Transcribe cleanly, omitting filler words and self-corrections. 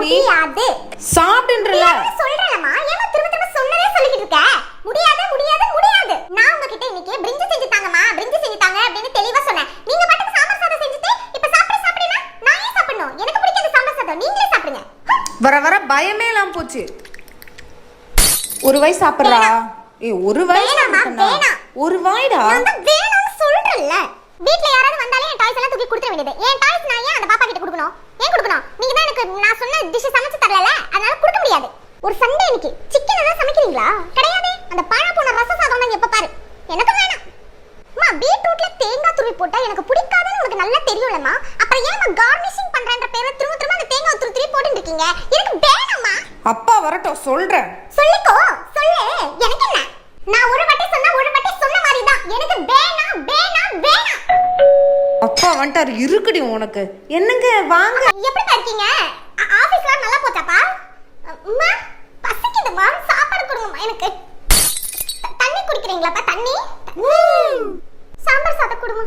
முடியாது. சாப்பிடுன்றல சொல்றேன்மா, ஏமா திரும்ப திரும்ப சொன்னதே சொல்லிட்டு இருக்க? முடியாது முடியாது முடியாது. நான் உங்ககிட்ட இன்னைக்கு பிரிஞ்சி செஞ்சு தாங்கம்மா, பிரிஞ்சி செஞ்சு தாங்க அப்படின்னு தெளிவா சொன்னேன். நீங்க பாட்டுக்கு சாம்பார் சாதம் செஞ்சுட்டு இப்ப சாப்பிடுனா நான் ஏன் சாப்பிடணும்? எனக்கு பிடிக்காத சாம்பார் சாதம், நீங்களே சாப்பிடுங்க. வர வர பயமே இல்லாம போச்சு. ஒரு வாய் சாப்பிடுறா. ஒரு வாய் சாப்பிடுனா ஒரு வாய்டா. நான் வேணும்னு சொல்றேன்ல. வீட்ல யாராவது வந்தாலே என் டாய்ஸ் எல்லாம் தூக்கி கொடுத்துற வேண்டியது. என் டாய்ஸ் நான் ஏன் அந்த பாப்பா கிட்ட கொடுக்கணும்? ஏன் கொடுக்கணும்? நீங்க தான் எனக்கு நான் சொன்ன டிஷ் சமைச்சு தரல, அதனால கொடுக்க முடியாது. ஒரு சண்டே இன்னைக்கு சிக்கன் ஏதாவது சமைக்கிறீங்களா? கிடையாது. அந்த பழ போன ரச சாதம் தான் எப்ப பாரு. எனக்கு வேணாம். அம்மா பீட்ரூட்ல தேங்காய் துருவி போட்டா எனக்கு பிடிக்காதுன்னு உங்களுக்கு நல்லா தெரியும்லமா. அப்புறம் ஏன் கார்னிஷிங் பண்றன்ற பேர்ல திரும்ப திரும்ப அந்த தேங்காய் துருவி போட்டுட்டு இருக்கீங்க? எனக்கு வேணாம்மா. அப்பா வரட்டும் சொல்றேன். சொல்லிக்கோ சொல்லு. எனக்கு என்ன? நான் ஒரு வாட்டி சொன்னா ஒரு வாட்டி சொன்ன மாதிரி தான். எனக்கு வேணாம் வேணாம் வேணாம். அப்பா வந்துட்டாரு, இருக்குடி உனக்கு. என்னங்க வாங்க. எப்படி இருக்கீங்க? ஆபீஸ்லாம் நல்லா போச்சாப்பா? அம்மா பசிக்குதுமா, சாப்பாடு கொடுங்கம்மா. எனக்கு தண்ணி குடிக்கிறீங்களாப்பா? தண்ணி சாம்பார் சாதம் கொடுமா.